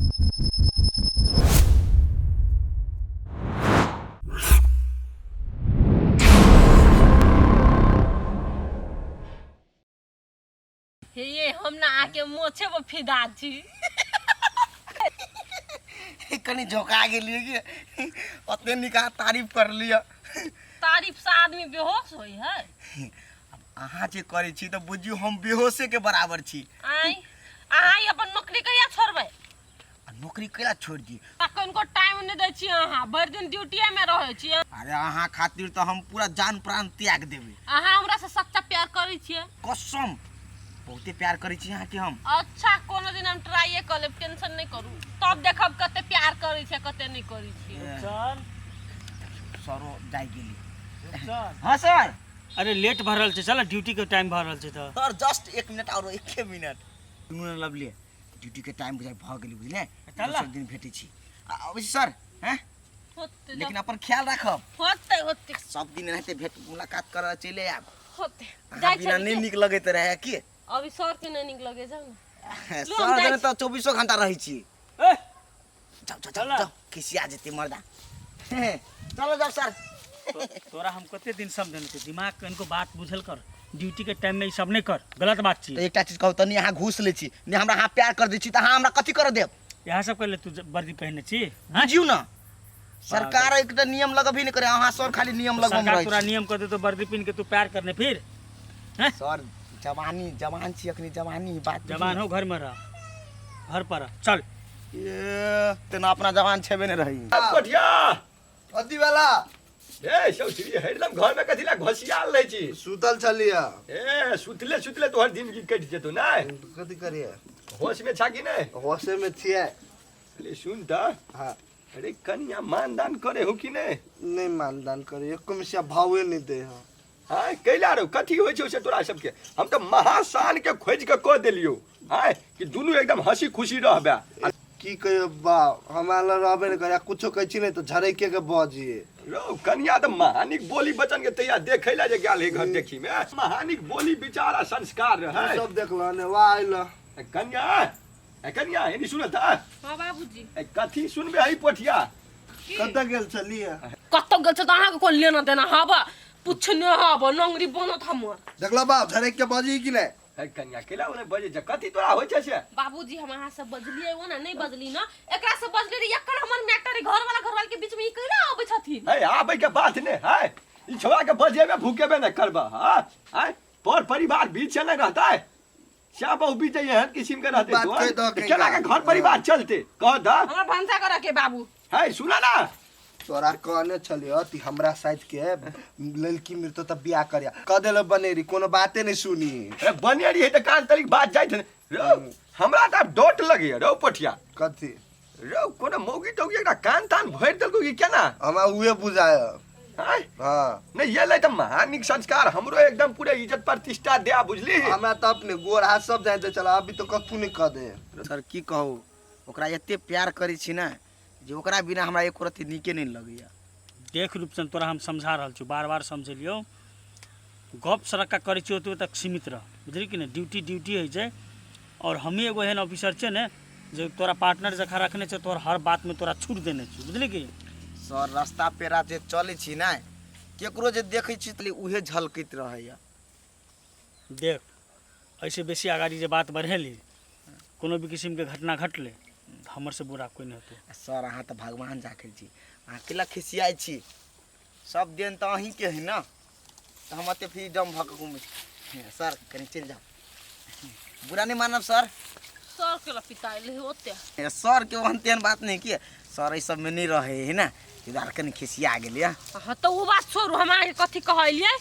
ये हम ना आके मोछे वो फिदा छी कनी झोंका गेलिए कि ओते निकाह तारीफ कर लिया। तारीफ से आदमी बेहोश होई है। अब अहाँ जे करे छी त बुझियो हम बेहोशे के बराबर छी। आई अहाँ अपन नौकरी कहिया छोड़बै? नौकरी कहिया छोड़ दी? तखन को टाइम नै दै छी अहाँ, भर दिन ड्यूटीए में रहै छी। अरे अहाँ खातिर त हम पूरा जान प्राण त्याग देबे। अहाँ हमरा से सच्चा प्यार करै छियै? कसम बहुते प्यार करै छी अहाँ के हम। अच्छा कोनो दिन हम ट्राई कर लेब, टेंशन नहीं करू, तब देखब कते प्यार करै छै कते नहीं करै छी। चल सरो जाय गेली। चल हां सर। अरे लेट भ रहल छै, चल ड्यूटी के टाइम भ रहल छै त। सर जस्ट 1 मिनट और 1 मिनट दुनू लवली ड्यूटी के टाइम बुझाइ भ गेली बुझले। दोसर दिन भेटै छी अबै सर। हैं होते लेकिन अपन ख्याल राखब। होते होते सब दिन रहते भेट मुलाकात कर चले आब। होते जाय बिना नहीं निक लगैत रहे कि अभी सर के नहीं निक लगे जाऊ ना। सर जने त 24 घंटा रहै छी। ए जाओ जाओ जाओ खिसिया जेते मर्दा। चलो जाओ सर। तोरा हम कते दिन समझने छै, दिमाग के इनको बात बुझल कर। ड्यूटी के टाइम में ई सब नहीं कर, गलत बात छी। एकटा चीज कहू तनी अहाँ घूस ले छी ने हमरा अहाँ प्यार कर दै छी त अहाँ हमरा कथि कर देब? यहा सब कहले तू वर्दी पहनने छी। बुझियो ना सरकार एकटा नियम लगबी नहीं करे, अहाँ सर खाली नियम लगम सरकार रहै तोरा छी। नियम कर दे तो वर्दी पहन के तू प्यार करने फिर हैं? सर जवानी जवान छी अखनी जवानी बात जवान हो घर में रह, घर पर रह। चल ये तना अपना जवान छेबे नहीं रही। कोठिया अथी वाला ए सौसी एकदम घर में कथी ला घसियाल रहे छी? सुतल छलिया। ए सुतले सुतले तोहर जिंदगी कट जेतो ना। कथी करिए? होश में छा कि नहीं? होशे में छिए। अरे सुन त हाँ अरे कन्या मानदान करे हो कि नहीं? नहीं मानदान करे, एक मिसिया भावे नहीं दे। हां कैला रो कथी होय छै से तोरा सबके? हम तो महासान के खोज के क देलियो हां कि दुनु एकदम हंसी खुशी रहबे। की कहियो बा हमारा रहबे नहीं करे, कुछो कहै छी नहीं तो झरके के बजिए। रो कन्या तो महानिक बोली बचन के तैयार देखे ला जे गेल है घर देखी में। महानिक बोली विचार आ संस्कार रहे सब देखलो ने वा आइला। कन्या एनी सुनत? हां बाबूजी कथी सुनबे हई पोठिया? कत गेल छलिया? कत गेल छ त अहाँ के कोन लेना देना हबा पुछने हबा नंगरी बनत हमर। देखला बाप झरक के बजी कि नहीं? है कन्या केला ओने बजे जे कथी तोरा होय छै से? बाबूजी हम अहाँ से बजलिए वो ना नहीं बजली ना, एकरा से बजले रे एकर हमर मैटर घर वाला के बीच में ई कैला आबै छथिन। है आबै के बात ने है ई छोरा के बजेबे भूकेबे न करबा। हां है पर परिवार बीच में रहता है क्या बहु बीच है किस्म के रहते तो केला के घर परिवार चलते कह द हमर भंसा करे के बाबू। है सुना ना तोरा कहने छलियो ती हमरा साइड के लड़की मिलतो त बियाह करिया क देले बनेरी, कोनो बाते नहीं सुनी। अरे बनियारी है त कान तलिक बात जाइत ने रो हमरा त डोट लगे रो पोठिया। कथी रो कोनो मौगी टौगी एकटा कान तान भर देलको कि केना? हमा उहे बुझाय। हां हाँ नहीं ये ले त महानिक संस्कार हमरो एकदम पूरे इज्जत प्रतिष्ठा दे बुझली। हमरा त अपने गोर हाथ सब जानते चला, अभी तो कथू नहीं क दे। सर की कहू ओकरा एते प्यार करै छी ना जे ओकरा बिना हमरा एको रति नीके नहीं लगैया। देख रूपचंद तोरा हम समझा रहल छु, बार बार समझलियो। गप सड़क करे छी ओतबे तक सीमित रह, बुझली कि नहीं? ड्यूटी ड्यूटी है छै और हम ही एगो एहन ऑफिसर छै ने जो तोरा पार्टनर जखा रखने छै, तोर हर बात में तोरा छूट देने छी, बुझली कि? सर रास्ता पेरा जे चले छी ना केकरो जे देखै छी त उहे झलकैत रहैया। देख ऐसे बेसी आगाड़ी जे बात बढ़ेली कोनो भी किस्म के घटना घटले हमर से बुरा कोई नहीं होतो। सर अहाँ त भगवान जाके छी, अहाँ केला खिसियाइ छी? सब दिन त अहीं के है ना, त हम अते फ्रीडम भक घूमे छी। सर कनी चल जाओ, बुरा नहीं मानब सर। सर के ला पिताइले होते सर के वहन तेन बात नहीं किए, सर ई सब में नहीं रहे है ना, इधर कनी खिसिया गेलिए। हां त वो बात छोड़ू, हम आके कथि कहलिए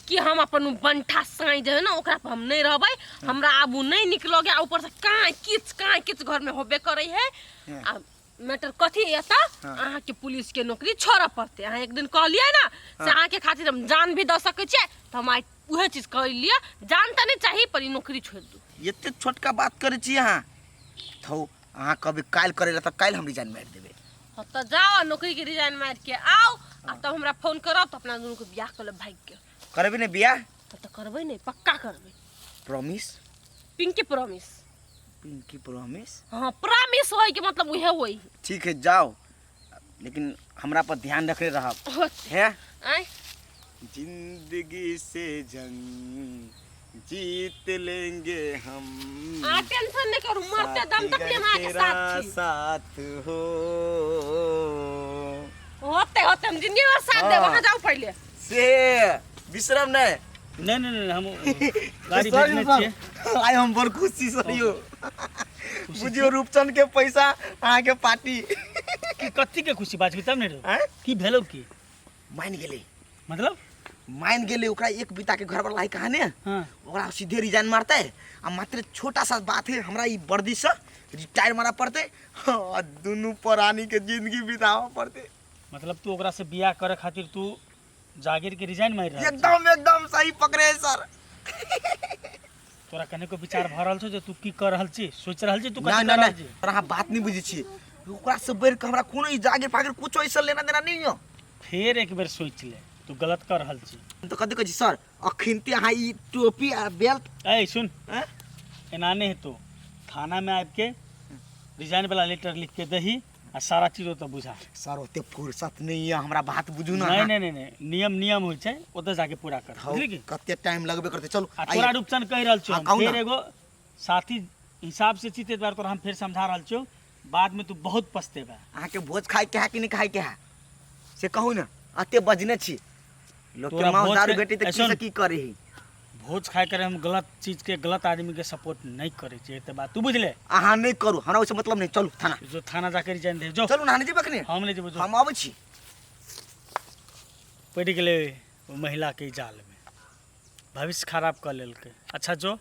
कि हम अपन बंठा साई जे है ना ओकरा पर हम नहीं रहबै, हमरा आबू नहीं निक लगे, ऊपर से काई किच घर में होबे करे है। आ मैटर कथि एता अहाँ के पुलिस के नौकरी छोड़ पड़ते। अहाँ एक दिन कहलिए ना से अहाँ के खातिर हम जान भी द सकै छी, त हम उहे चीज कर लिया। जान त नहीं चाहिए पर नौकरी छोड़ दू। एते छोटका बात करे छी अहाँ थौ अहाँ कभी काल करेला त काल हम रिजाइन मार देबे। हां त जाओ नौकरी के रिजाइन मार के आओ आ तब हमरा फोन करब त अपना दुनू के बियाह कर ले भाग के। करबे ने बियाह? त करबै नहीं, पक्का करबै। Promise? Pinky promise. Pinky promise. हाँ प्रॉमिस होई के मतलब उहे होई। ठीक है जाओ, लेकिन हमरा पर ध्यान रखने रहब है। आय जिंदगी से जंग जीत लेंगे हम, टेंशन नहीं करू, मरते दम तक ले हमारे साथ छी। साथ हो होते होते हम जिंदगी भर साथ दे। वहां जाओ पहले से विश्राम नहीं। नहीं हम गाड़ी भेजने छिए। आइ हम बड़ खुशी सरियो बुझियो रूपचंद के पैसा अहाँ के पार्टी कि कथी के खुशी बात तब नहीं रहो हैं? की भेलो की मान गेले, मतलब मान गेले ओकरा एक बिता के घर वाला है कहानी। हाँ ओकरा सीधे रिजाइन मारता है। आ मात्र छोटा सा बात है, हमरा ई वर्दी से रिटायर मारा पड़ते और दोनों प्राणी के जिंदगी बितावा पड़ते। मतलब तू ओकरा से बियाह करे खातिर तू जागीर के रिजाइन मार रहा एकदम सही पकड़े सर। तोरा कने को विचार भ रहल छौ जे तू की कर रहल छी, सोच रहल छी तू ना कथी ना कर ना रहल छी। और अहाँ बात नहीं बुझे छी। ओकरा से बढ़ के हमरा कोनो ई जागीर पागीर कुछ ऐसा लेना देना नहीं हो। फिर एक बेर सोच ले, तू गलत कर रहल छी। तो कथी कहै छी सर, अखिनते अहाँ ई टोपी आ बेल्ट ए सुन हैं? एनाने है तो थाना में आब के रिजाइन वाला लेटर लिख के दही आ सारा चीज तो बुझा। सर ओते फुर्सत नहीं है, हमरा बात बुझू ना। नहीं नियम होय छै, ओते जाके पूरा कर बुझली की। कते टाइम लगबे करते। चलो आ तोरा रूपचंद कह रहल छौ, हाँ, आउ फिर ना। एगो साथी हिसाब से चीते द्वार तोरा हम फिर समझा रहल छौ, बाद में तू बहुत पछतेबा। अहाँ के भोज खाए के है कि नहीं खाए के है से कहू ना। अते बजने छी लोग के तोरा मांस भोज दारू के- बेटी त ऐसन- की करे ही। भोज खाए करे हम गलत चीज के गलत आदमी के सपोर्ट नहीं करे छै, एते बात तू बुझले। अहाँ नहीं करू, हमरा ओसे मतलब नहीं। चलू थाना, जो थाना जाके रिजाइन दे जो। चलू ना नहीं जेबे कने। हम नहीं जेबो जो। हम आबै छी। पड़ गेले वो महिला के जाल में, भविष्य खराब कर लेलके। अच्छा जो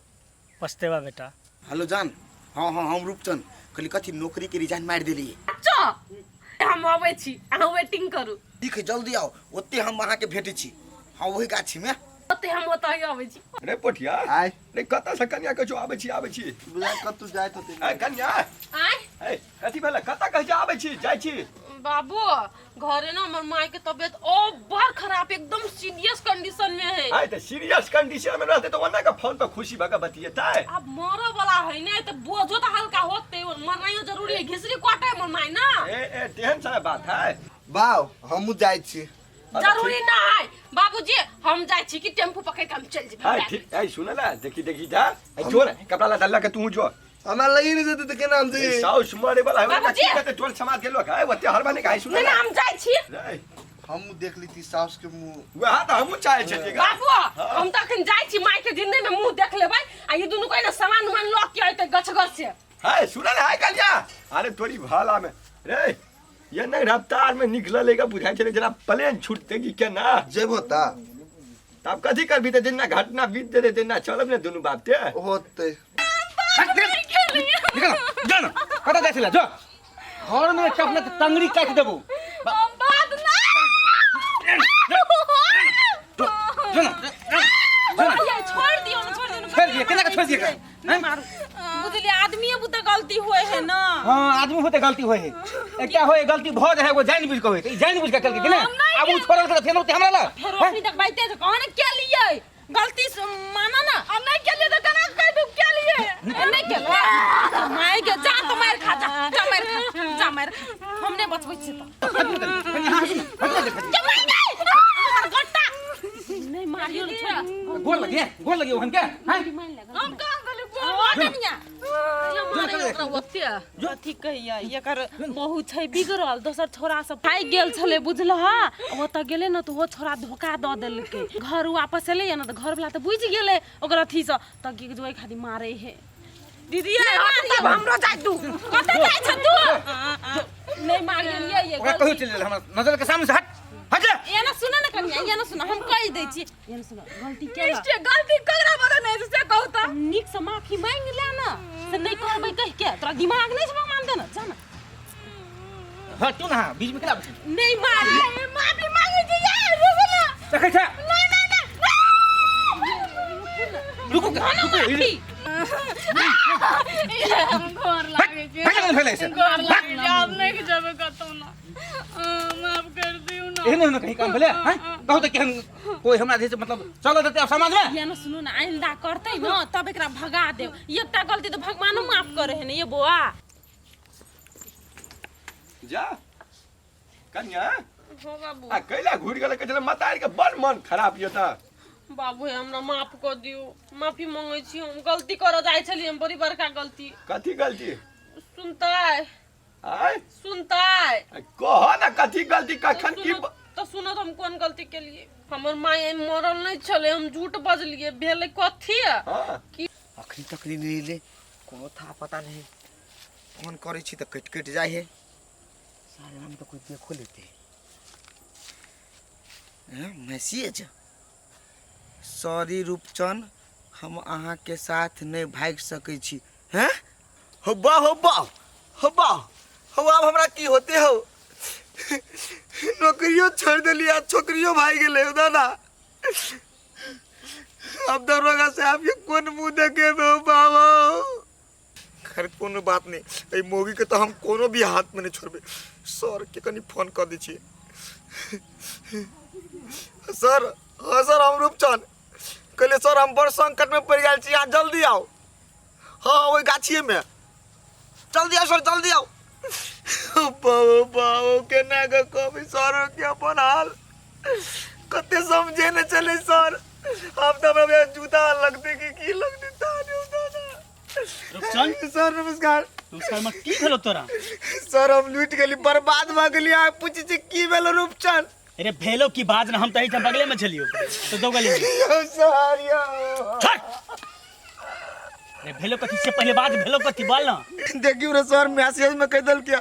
पछतेवा बेटा। हेलो जान। हाँ हम रूपचंद कहली कथी नौकरी के रिजाइन मार देली। अच्छा हम आबै छी, अहाँ वेटिंग करू। ठीक है जल्दी आओ, ओते हम अहाँ के भेटै छी। हाँ वही गाछी में। ओते हम ओतहि आबै छी। रे पोठिया आय रे कता से कन्या के जो आबै छी बुझा कतू जाय तो ए कन्या आय ए कथी भेला कता कह जा आबै छी जाय छी। बाबू घरे ना हमर माय के तबियत ओ बड़ खराब, एकदम सीरियस कंडीशन में है। आय त सीरियस कंडीशन में रहते तो वन्ना का फोन पे खुशी भगा बतिएताय। अब मरे वाला है ना, तो बोझो तो हल्का होते, मरना जरूरी है। घिसरी काटे मन माय ना, ए टेंशन सारा बात है। बाव हमू जाय छी। जरूरी ना है बाबूजी। हम जाय छी कि टेम्पू पकड़ के हम चल जेबै। हां ठीक ए सुन ना देखी जा ए जोर कपड़ा ला डालला के तू जो हमरा लगी नहीं देते तो केना हम जी। साउस मरे वाला है बाबूजी। ठीक है टोल समाज के लोग है ओते हर बाने काई सुन नहीं ना हम जाय छी रे हमू देख ली थी सास के मुंह। वहां त हम चाहे छे ठीक बाबू। हम त अखन जाय छी माय के जिंदगी में मुंह देख लेबै। आ ये दुनु कोई ना सामान मान लॉक के आइते गछ से। है सुन ना है कन्या अरे तोरी भाला में रे ये नहीं रफ्तार में निकलेगा बुझाई छे जना प्लेन छूटते की के ना जेबो ता तब कथी करबी त जिन्ना घटना बीत दे देना चलब ने दोनों बाप ते होते निकल जान कता जाय छला जो घर में चपले टंगड़ी काट देबो। बात ना ये छोड़ दियो ना, छोड़ दियो। छोड़ दिए केना के छोड़ दिए नहीं मारू। बुझलिए आदमी बुते गलती होए है ना। हां आदमी होते गलती होय है। एकटा होय गलती भ जाय है वो जान बुझ के होय त जान बुझ के करके केना अब उ छोड़ल के फेर हमरा ला फिर अपनी तक बैठे तो कौन क्या लिए गलती से माना ना। अब नहीं के लिए तो कना कह दू क्या लिए नहीं के लिए माय के जा तो मार खा जा मार हमने बचबै छी तो गट्टा नहीं मारियो ना। गोल लगी हम क्या हैं हम कहां गले बोलनिया मारे ओकरा ओते अथी कहिया एकर बहु छै बिगड़ल। दोसर छोरा सब भाग गेल छले बुझलह। ओत गेले न तो वो छोरा धोखा द देलके। घर वापस एले न तो घर वाला तो बुझ गेले ओकर अथी से त की जोई खादी मारे है। दीदी अब हमरो जाय तू कते जाय छ तू नहीं मार गेलिए ये ओकरा कहू चल हमरा नजर के सामने से हट हट ये ना सुना ना कन्या, ये ना सुना हम कह दै छी। ये ना सुना गलती केला गलती ककरा बड़ा नहीं से कहू त निक से माफी मांग ले ना से नहीं करबै कह के तोरा दिमाग नहीं से मान दे ना जा ना हट तू ना बीच में केला नहीं मार माफी मांगे जी यार रुको ना देखै छ नहीं रुको हम घर लागे के फैले से घर लागे अब नहीं जब कतौ ना माफ कर दियो ना एहने न कहीं काम भेले हैं कहू त केहन कोई हमरा देश मतलब चल देते समाज में ये न सुनु न आइंदा करतै न तब एकरा भगा देव एकटा गलती तो भगवानो माफ करे है न ये बुआ जा कन्या हो बाबू आ कैला घुर गेल के मतारी के बड़ मन खराब ये त बाबू हमरा माफ कर दियो माफी मांगै छी हम गलती कर जाय छली हम बड़ी बड़का गलती कथी गलती सुनताय आय सुनताय कह ना कथी गलती कखन की तो सुनो हम कौन गलती के लिए हमर माय मरल नहीं छले हम झूठ बजलिए भेले कथी हां कि अखनी तक नहीं ले कोनो था पता नहीं फोन करे छी त कट जाय है सारे हम तो कोई देखो लेते हैं मैसेज सॉरी रूपचंद हम अहाँ के साथ नहीं भाग सकै छी हैं हो बा अब हमरा की होते हो नौकरियों छोड़ दिलिया छोकरियों भाग गेले दादा अब दरोगा साहब ये कौन मुंह देखे दो बाबा खैर कोनो बात नहीं ए मोगी के तो हम कोनो भी हाथ में नहीं छोड़बे सर के कनी फोन कर दी छी सर हाँ सर हम रूपचंद कहले सर हम बड़ संकट में पड़ गए छी यहाँ जल्दी आओ हाँ वही गाछिए में जल्दी आओ सर जल्दी आओ बाबू केना के कभी सर के अपन हाल कते समझे न चले सर आप तो हमरा जूता लगते की लगते ताने दादा रूपचंद सर नमस्कार नमस्कार मत की भेलो तोरा सर हम लूट गेली बर्बाद भ गेली आ पूछे छी की भेलो रूपचंद अरे भेलो की बात ना हम त एहिठाम बगले में छलियो तो दो गली यो सर यो अरे भेलो कथी से पहले बात भेलो कथी बोल ना देखियो रे सर मैसेज में कह दल क्या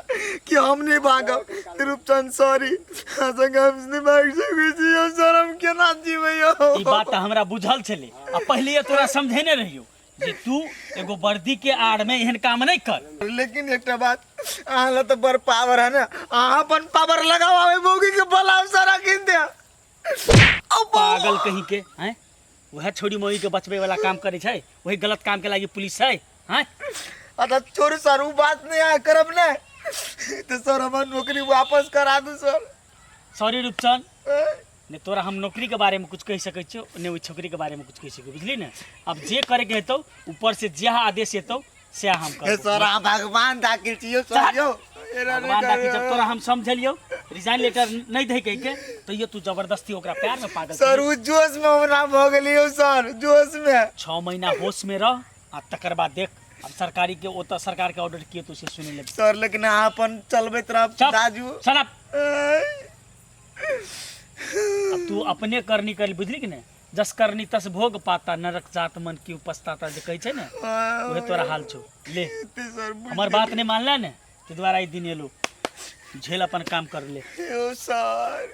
कि हम नहीं भागब रूपचंद सॉरी संग हम नहीं भाग सकै छी यो सर हम केना जीबै यो ई बात त हमरा बुझल छले आ पहले तोरा समझेने रहियो जे तू एगो वर्दी के आड़ में एहन काम नहीं कर लेकिन एकटा बात अहाँ तो बड़ पावर है ना अहाँ अपन पावर लगाओ आवे मोगी के बलाव सारा किन दे पागल कहीं के हैं वह छोड़ी मोई के बचबे वाला काम करे छै वही गलत काम के लागी पुलिस है हैं अच्छा छोड़ सर वो बात नहीं आ करब ना तो सर हमार नौकरी वापस करा दू सर सॉरी रूपचंद ने तोरा हम नौकरी के बारे में कुछ कह सकै छियो ने ओइ छोकरी के बारे में कुछ कह सकै बुझली ने अब जे करे के हेतौ ऊपर से जे आदेश हेतौ से हम कर सर आ भगवान दाखिल छियो सर यो भगवान दाखिल जब तोरा हम समझलियो रिजाइन लेटर नहीं दे के तो ये तू जबरदस्ती ओकरा प्यार में पागल सर उ जोश में हमरा भ गेलियो सर जोश में 6 महीना होश में रह आ तकर बाद देख अब सरकारी के ओत सरकार के ऑर्डर किए तो से सुने ले सर लेकिन अहाँ अपन चलबे तरफ राजू चल अब तू अपने करनी कर बुझली कि नहीं जस करनी तस भोग पाता नरक जात मन की उपस्ताता जे कहै छै ने ओहे तोरा हाल छौ ले हमर बात नहीं मानला ने ते द्वारा ई दिन एलो झेल अपन काम कर ले सर